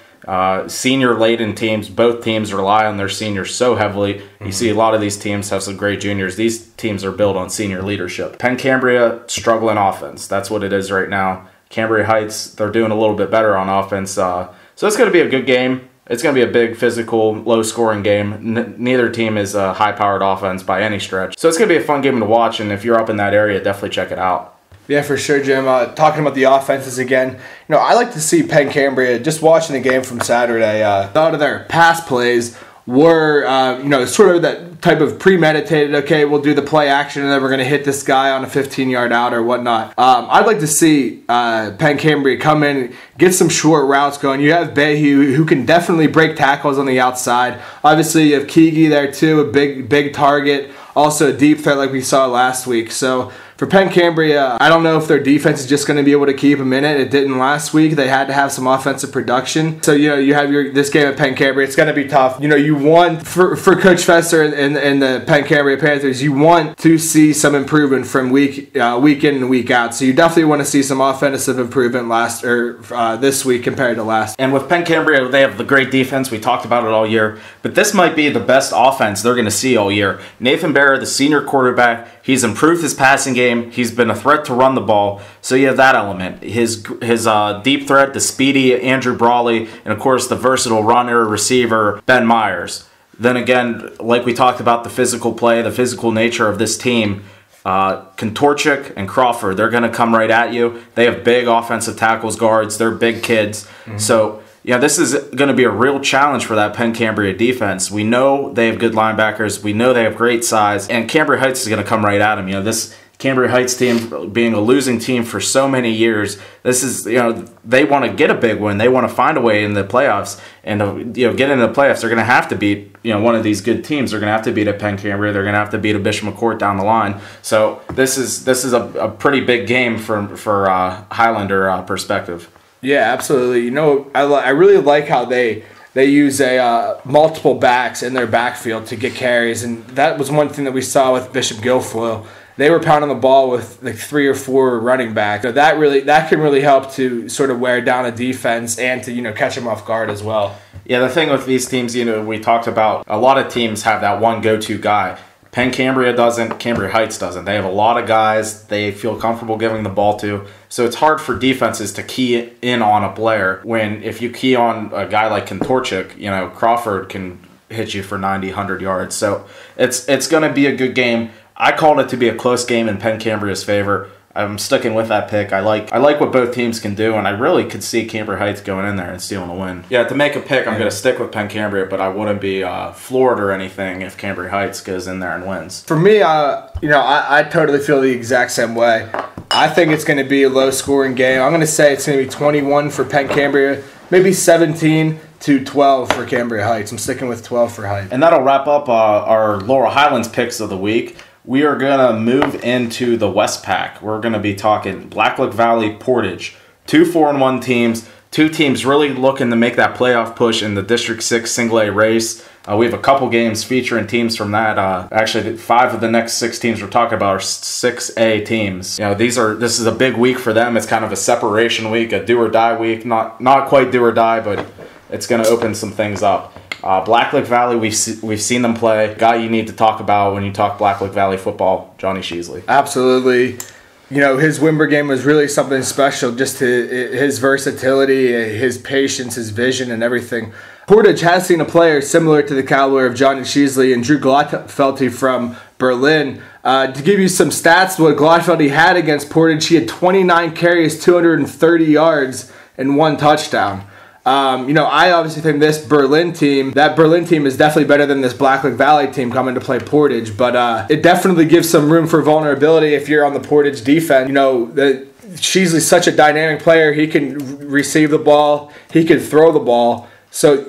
Senior-laden teams, both teams rely on their seniors so heavily. You see a lot of these teams have some great juniors. These teams are built on senior leadership. Penn Cambria, struggling offense. That's what it is right now. Cambria Heights, they're doing a little bit better on offense. So it's going to be a good game. It's going to be a big, physical, low-scoring game. Neither team is a high-powered offense by any stretch. So it's going to be a fun game to watch, and if you're up in that area, definitely check it out. Yeah, for sure, Jim. Talking about the offenses again, I like to see Penn Cambria, just watching the game from Saturday, a lot of their pass plays were, sort of that type of premeditated, okay, we'll do the play action and then we're going to hit this guy on a 15-yard out or whatnot. I'd like to see Penn Cambria come in, get some short routes going. You have Bayhue, who can definitely break tackles on the outside. Obviously, you have Keegi there too, a big target. Also a deep threat like we saw last week. So for Penn Cambria, I don't know if their defense is just going to be able to keep them in it. It didn't last week. They had to have some offensive production. So, you have this game at Penn Cambria. It's going to be tough. You want, for Coach Fester and the Penn Cambria Panthers, you want to see some improvement from week in and week out. So you definitely want to see some offensive improvement this week compared to last. And with Penn Cambria, they have the great defense. We talked about it all year. But this might be the best offense they're going to see all year. Nathan Barrett, the senior quarterback, he's improved his passing game. He's been a threat to run the ball. So you have that element. His deep threat, the speedy Andrew Brawley, and of course the versatile runner, receiver, Ben Myers. Then again, like we talked about, the physical play, the physical nature of this team. Kontorchik and Crawford, they're going to come right at you. They have big offensive tackles, guards. They're big kids. Mm-hmm. So this is going to be a real challenge for that Penn Cambria defense. We know they have good linebackers. We know they have great size. And Cambria Heights is going to come right at them. This Cambria Heights team, being a losing team for so many years, this is, they want to get a big win. They want to find a way in the playoffs. And, get into the playoffs, they're going to have to beat, one of these good teams. They're going to have to beat a Penn Cambria. They're going to have to beat a Bishop McCourt down the line. So this is a pretty big game for Highlander perspective. Yeah, absolutely. I really like how they use multiple backs in their backfield to get carries, and that was one thing that we saw with Bishop Guilfoyle. They were pounding the ball with like 3 or 4 running backs. So that can really help to sort of wear down a defense and to catch them off guard as well. Yeah, the thing with these teams, we talked about a lot of teams have that one go-to guy. Penn Cambria doesn't. Cambria Heights doesn't. They have a lot of guys they feel comfortable giving the ball to. So it's hard for defenses to key in on a player when if you key on a guy like Kontorchik, Crawford can hit you for 90, 100 yards. So it's going to be a good game. I called it to be a close game in Penn Cambria's favor. I'm sticking with that pick. I like what both teams can do, and I really could see Cambria Heights going in there and stealing a win. Yeah, to make a pick, I'm going to stick with Penn Cambria, but I wouldn't be floored or anything if Cambria Heights goes in there and wins. For me, I totally feel the exact same way. I think it's going to be a low-scoring game. I'm going to say it's going to be 21 for Penn Cambria, maybe 17-12 for Cambria Heights. I'm sticking with 12 for Heights. And that'll wrap up our Laurel Highlands picks of the week. We are going to move into the West Pack. We're going to be talking Blacklick Valley, Portage. 2 4-1 teams. 2 teams really looking to make that playoff push in the District 6 single-A race. We have a couple games featuring teams from that. Actually, 5 of the next 6 teams we're talking about are 6A teams. This is a big week for them. It's kind of a separation week, a do-or-die week. Not quite do-or-die, but it's going to open some things up. Blacklick Valley, we've seen them play. Guy you need to talk about when you talk Blacklick Valley football, Johnny Sheasley. Absolutely. His Wimber game was really something special, just his versatility, his patience, his vision, and everything. Portage has seen a player similar to the caliber of Johnny Sheasley and Drew Glotfelty from Berlin. To give you some stats, what Glotfelty had against Portage, he had 29 carries, 230 yards, and 1 touchdown. I obviously think that Berlin team is definitely better than this Blacklick Valley team coming to play Portage, but it definitely gives some room for vulnerability if you're on the Portage defense. Sheasley's such a dynamic player. He can receive the ball. He can throw the ball. So,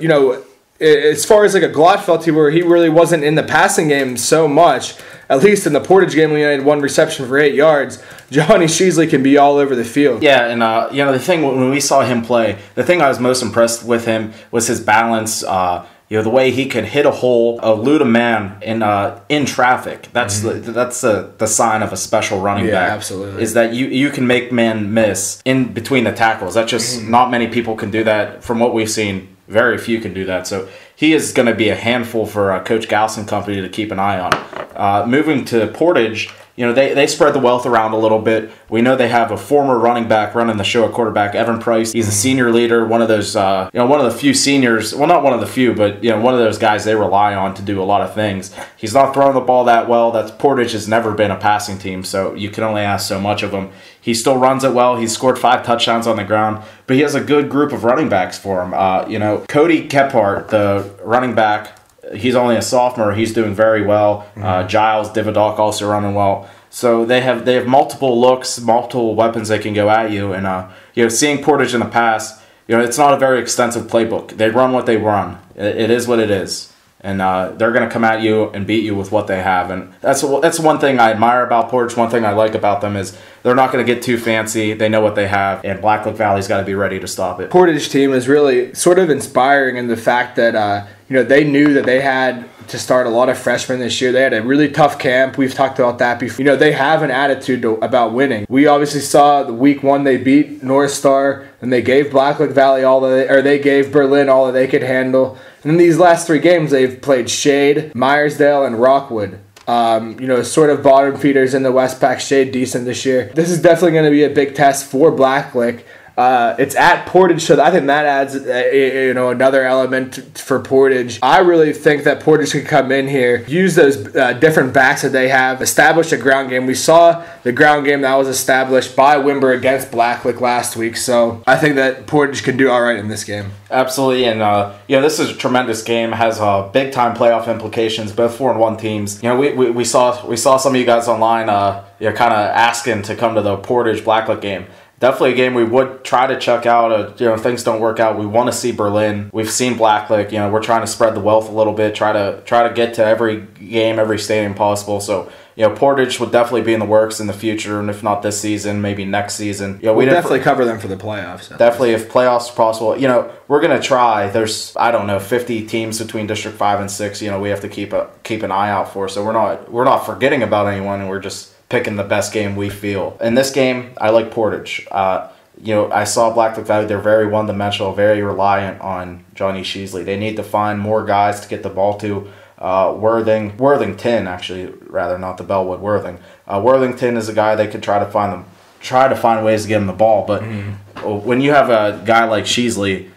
as far as like a Glotfelty where he really wasn't in the passing game so much, at least in the Portage game when he had 1 reception for 8 yards, Johnny Sheasley can be all over the field. Yeah, and the thing when we saw him play, the thing I was most impressed with him was his balance. The way he could hit a hole, elude a man in traffic. That's the sign of a special running back. Absolutely. Is that you can make men miss in between the tackles. That's just not many people can do that. From what we've seen, Very few can do that. So he is going to be a handful for Coach Galson Company to keep an eye on. Moving to Portage, they spread the wealth around a little bit. We know they have a former running back running the show at quarterback, Evan Price. He's a senior leader, one of those, one of the few seniors. Well, not one of the few, but one of those guys they rely on to do a lot of things. He's not throwing the ball that well. Portage has never been a passing team, so you can only ask so much of him. He still runs it well. He's scored 5 touchdowns on the ground, but he has a good group of running backs for him. Cody Kephart, the running back. He's only a sophomore. He's doing very well. Giles Dividoc also running well. So they have multiple looks, multiple weapons they can go at you. And seeing Portage in the past, it's not a very extensive playbook. They run what they run. It is what it is. And they're going to come at you and beat you with what they have. And that's one thing I admire about Portage. One thing I like about them is they're not going to get too fancy. They know what they have, and Blacklick Valley's got to be ready to stop it. Portage team is really sort of inspiring in the fact that they knew that they had to start a lot of freshmen this year. They had a really tough camp. We've talked about that before. They have an attitude about winning. We obviously saw the week 1 they beat North Star, and they gave Blacklick Valley they gave Berlin all that they could handle. And in these last 3 games, they've played Shade, Myersdale, and Rockwood. Sort of bottom feeders in the Westpac. Shade decent this year. This is definitely going to be a big test for Blacklick. It's at Portage, so I think that adds another element for Portage. I really think that Portage could come in here, use those different backs that they have, establish a ground game. We saw the ground game that was established by Wimber against Blacklick last week, so I think that Portage can do all right in this game. Absolutely, and this is a tremendous game. Has big time playoff implications. Both 4-1 teams. We saw some of you guys online, kind of asking to come to the Portage Blacklick game. Definitely a game we would try to check out. If things don't work out, we want to see Berlin. We've seen Blacklick. We're trying to spread the wealth a little bit. Try to get to every game, every stadium possible. So Portage would definitely be in the works in the future, and if not this season, maybe next season. We'll definitely cover them for the playoffs. Definitely, if playoffs are possible. We're gonna try. There's 50 teams between District 5 and 6. We have to keep an eye out for. So we're not forgetting about anyone, and we're just picking the best game we feel. In this game, I like Portage. I saw Blacklick Valley. They're very one-dimensional, very reliant on Johnny Sheasley. They need to find more guys to get the ball to. Worthington, actually, rather, not the Bellwood, Worthing. Worthington is a guy they could try to find ways to get him the ball. But when you have a guy like Sheasley,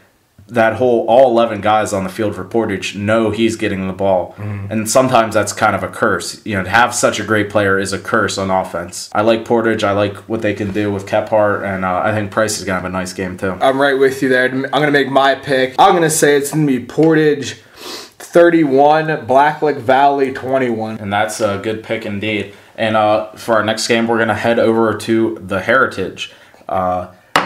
all 11 guys on the field for Portage know he's getting the ball. And sometimes that's kind of a curse. To have such a great player is a curse on offense. I like Portage. I like what they can do with Kephart, and I think Price is going to have a nice game too. I'm right with you there. I'm going to make my pick. I'm going to say it's going to be Portage 31, Blacklick Valley 21. And that's a good pick indeed. And for our next game, we're going to head over to the Heritage.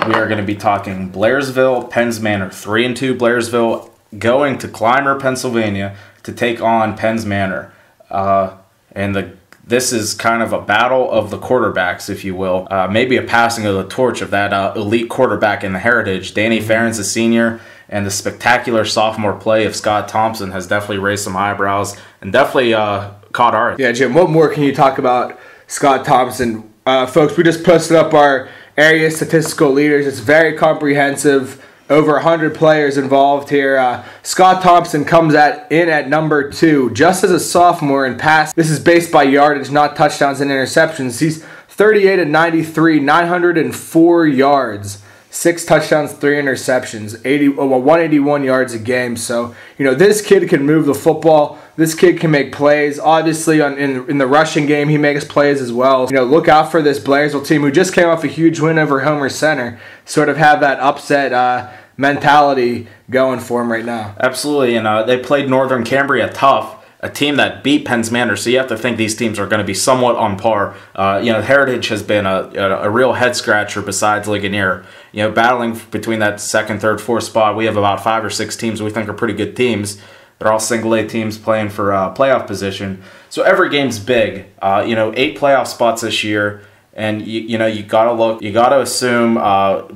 We are going to be talking Blairsville, Penns Manor. 3-2 Blairsville going to Clymer, Pennsylvania to take on Penns Manor. This is kind of a battle of the quarterbacks, if you will. Maybe a passing of the torch of that elite quarterback in the Heritage. Danny Farron's a senior, and the spectacular sophomore play of Scott Thompson has definitely raised some eyebrows and definitely caught our attention. Yeah, Jim, what more can you talk about Scott Thompson? Folks, we just posted up our area statistical leaders. It's very comprehensive. Over 100 players involved here. Scott Thompson comes in at number 2, just as a sophomore in pass. This is based by yardage, not touchdowns and interceptions. He's 38 and 93, 904 yards, 6 touchdowns, 3 interceptions, 181 yards a game. So, this kid can move the football. This kid can make plays. Obviously, in the rushing game, he makes plays as well. Look out for this Blairsville team who just came off a huge win over Homer Center. Sort of have that upset mentality going for him right now. Absolutely, and they played Northern Cambria tough, a team that beat Penns Manor, so you have to think these teams are going to be somewhat on par. Heritage has been a real head-scratcher besides Ligonier. Battling between that 2nd, 3rd, 4th spot, we have about 5 or 6 teams we think are pretty good teams. They're all single-A teams playing for playoff position. So every game's big. 8 playoff spots this year. And, you gotta assume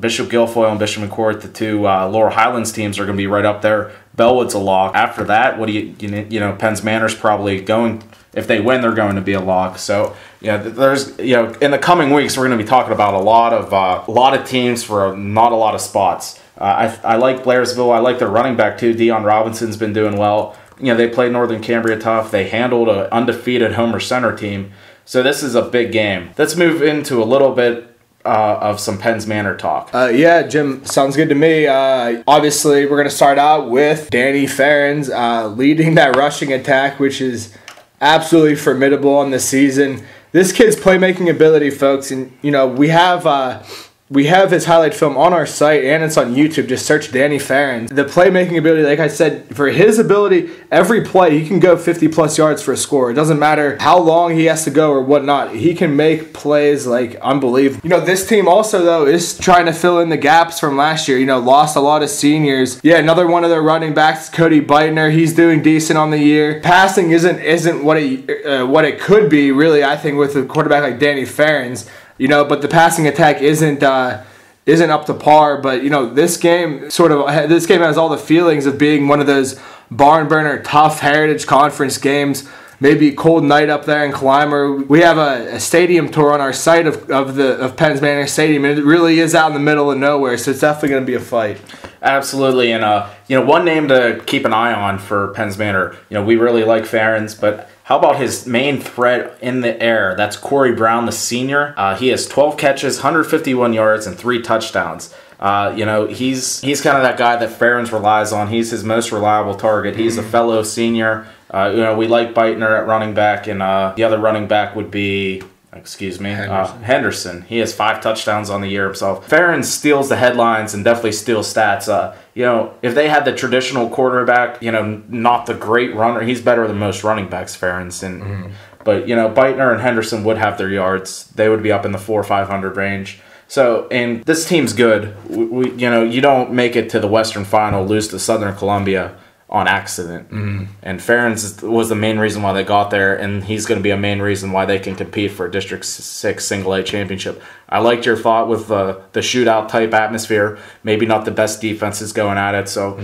Bishop Guilfoyle and Bishop McCourt, the 2 Laurel Highlands teams, are going to be right up there. Bellwood's a lock. After that, Penns Manor's probably going if they win, they're going to be a lock. So, there's, in the coming weeks, we're going to be talking about a lot of teams for not a lot of spots. I like Blairsville. I like their running back too. Deion Robinson's been doing well. They played Northern Cambria tough. They handled an undefeated Homer Center team. So this is a big game. Let's move into a little bit of some Penns Manor talk. Yeah, Jim, sounds good to me. Obviously, we're going to start out with Danny Ferens leading that rushing attack, which is absolutely formidable on the season. This kid's playmaking ability, folks, and we have his highlight film on our site, and it's on YouTube. Just search Danny Ferens. The playmaking ability, like I said, for his ability, every play, he can go 50-plus yards for a score. It doesn't matter how long he has to go or whatnot. He can make plays like unbelievable. This team also, though, is trying to fill in the gaps from last year. Lost a lot of seniors. Yeah, another one of their running backs, Cody Beitner. He's doing decent on the year. Passing isn't what it could be, really, I think, with a quarterback like Danny Ferens. But the passing attack isn't up to par. But this game has all the feelings of being one of those barn burner tough Heritage Conference games. Maybe a cold night up there in Clymer. We have a stadium tour on our site of Penns Manor Stadium, and it really is out in the middle of nowhere. So it's definitely going to be a fight. Absolutely, and one name to keep an eye on for Penns Manor. We really like Ferens, but how about his main threat in the air? That's Corey Brown, the senior. He has 12 catches, 151 yards, and 3 touchdowns. He's kind of that guy that Ferens relies on. He's his most reliable target. He's a fellow senior. We like Beitner at running back, and the other running back would be, Henderson. He has 5 touchdowns on the year himself. Ferens steals the headlines and definitely steals stats. If they had the traditional quarterback, not the great runner, he's better than most running backs, Ferens. But, Beitner and Henderson would have their yards. They would be up in the 400 or 500 range. So, and this team's good. You don't make it to the Western Final, lose to Southern Columbia on accident. And Ferens was the main reason why they got there, and he's going to be a main reason why they can compete for a District 6 Single A championship. I liked your thought with the shootout type atmosphere. Maybe not the best defenses going at it. So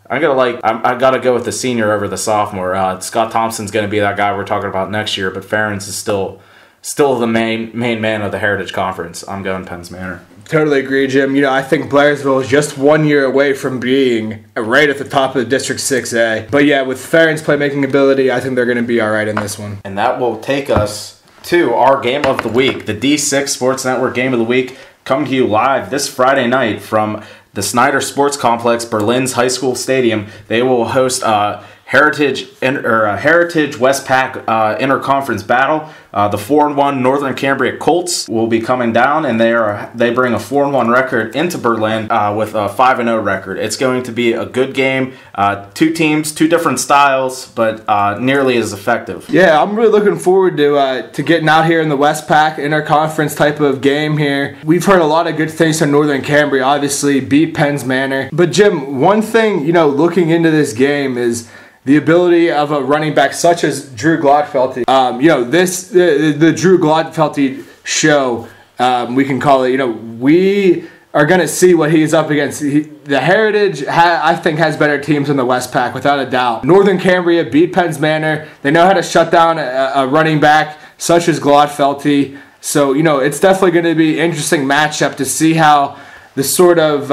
I gotta go with the senior over the sophomore. Scott Thompson's going to be that guy we're talking about next year, but Ferens is still the main man of the Heritage Conference. I'm going Penns Manor. Totally agree, Jim. I think Blairsville is just 1 year away from being right at the top of the District 6A. But yeah, with Ferens' playmaking ability, I think they're going to be all right in this one. And that will take us to our game of the week, the D6 Sports Network Game of the Week, coming to you live this Friday night from the Snyder Sports Complex, Berlin's High School Stadium. They will host Heritage Westpac interconference battle. The 4-1 Northern Cambria Colts will be coming down, and they bring a 4-1 record into Berlin with a 5-0 record. It's going to be a good game. 2 teams, 2 different styles, but nearly as effective. Yeah, I'm really looking forward to getting out here in the Westpac interconference type of game here. We've heard a lot of good things from Northern Cambria. Obviously, beat Penns Manor. But Jim, one thing looking into this game is the ability of a running back such as Drew Glodfelty. The Drew Glodfelty show, we can call it. We are going to see what he's up against. The Heritage, I think, has better teams than the Westpac, without a doubt. Northern Cambria beat Penns Manor. They know how to shut down a running back such as Glodfelty. So, it's definitely going to be an interesting matchup to see how the sort of,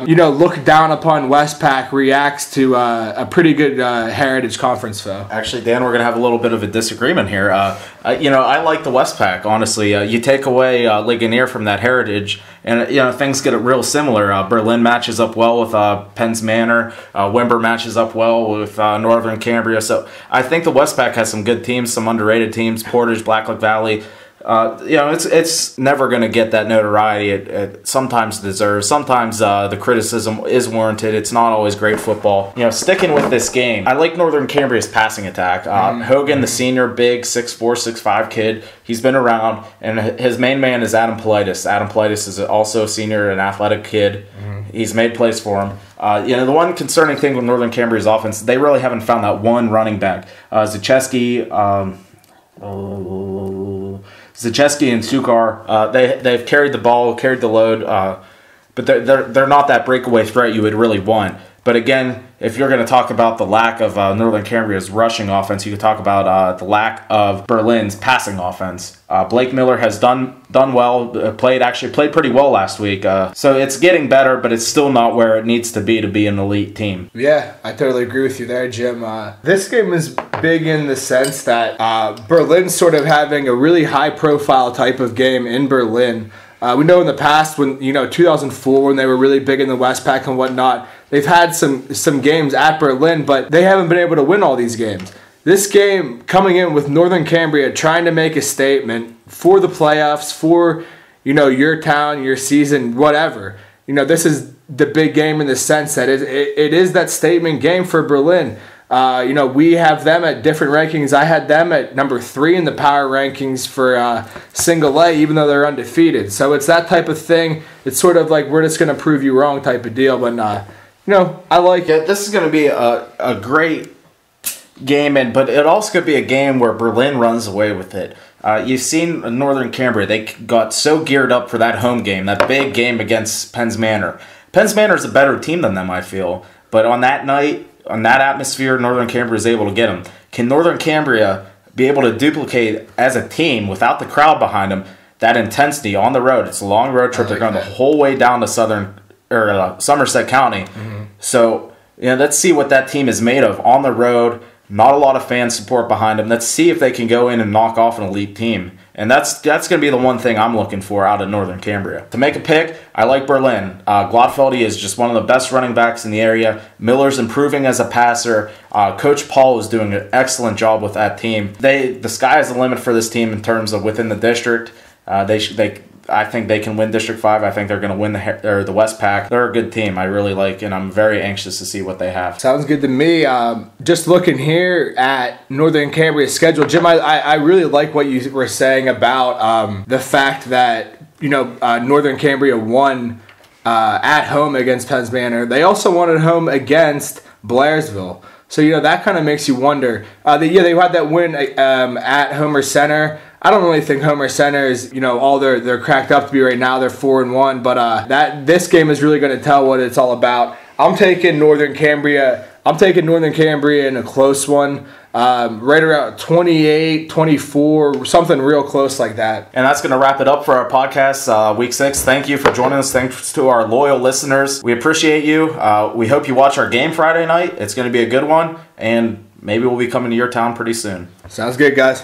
look down upon Westpac reacts to a pretty good Heritage Conference foe. Actually, Dan, we're going to have a little bit of a disagreement here. I like the Westpac, honestly. You take away Ligonier from that Heritage, and, things get real similar. Berlin matches up well with Penns Manor. Wimber matches up well with Northern Cambria. So I think the Westpac has some good teams, some underrated teams, Portage, Blacklick Valley. It's never going to get that notoriety it sometimes deserves. Sometimes the criticism is warranted. It's not always great football. Sticking with this game, I like Northern Cambria's passing attack. Hogan, the senior, big 6'4", 6'5" kid. He's been around, and his main man is Adam Politis. Adam Politis is also a senior, an athletic kid. He's made plays for him. The one concerning thing with Northern Cambria's offense, they really haven't found that one running back. Zacheski and Sukar, they've carried the ball, carried the load, but they're not that breakaway threat you would really want. But again, if you're going to talk about the lack of Northern Cambria's rushing offense, you could talk about the lack of Berlin's passing offense. Blake Miller has done well, played pretty well last week. So it's getting better, but it's still not where it needs to be an elite team. Yeah, I totally agree with you there, Jim. This game is big in the sense that Berlin's sort of having a really high-profile type of game in Berlin. We know in the past when, 2004, when they were really big in the Westpac and whatnot, they've had some games at Berlin, but they haven't been able to win all these games. This game coming in with Northern Cambria trying to make a statement for the playoffs, for, your town, your season, whatever. This is the big game in the sense that it is that statement game for Berlin. We have them at different rankings. I had them at number 3 in the power rankings for single A, even though they're undefeated. So it's that type of thing. It's sort of like we're just going to prove you wrong type of deal. But, I like it. This is going to be a great game, but it also could be a game where Berlin runs away with it. You've seen Northern Cambria. They got so geared up for that home game, that big game against Penns Manor. Penns Manor is a better team than them, I feel. But on that night, on that atmosphere, Northern Cambria is able to get them. Can Northern Cambria be able to duplicate as a team without the crowd behind them that intensity on the road? It's a long road trip. They're going the whole way down to Somerset County. Mm-hmm. So let's see what that team is made of on the road. Not a lot of fan support behind them. Let's see if they can go in and knock off an elite team. And that's going to be the one thing I'm looking for out of Northern Cambria. To make a pick, I like Berlin. Glotfeldy is just one of the best running backs in the area. Miller's improving as a passer. Coach Paul is doing an excellent job with that team. The sky is the limit for this team in terms of within the district. I think they can win District 5. I think they're going to win the Westpac. They're a good team. I really like, and I'm very anxious to see what they have. Sounds good to me. Just looking here at Northern Cambria's schedule, Jim, I really like what you were saying about the fact that, Northern Cambria won at home against Penns Manor. They also won at home against Blairsville. So, that kind of makes you wonder. They had that win at Homer Center. I don't really think Homer Center is, all they're cracked up to be right now. They're 4-1, but this game is really going to tell what it's all about. I'm taking Northern Cambria in a close one, right around 28, 24, something real close like that. And that's going to wrap it up for our podcast, Week 6. Thank you for joining us. Thanks to our loyal listeners. We appreciate you. We hope you watch our game Friday night. It's going to be a good one, and maybe we'll be coming to your town pretty soon. Sounds good, guys.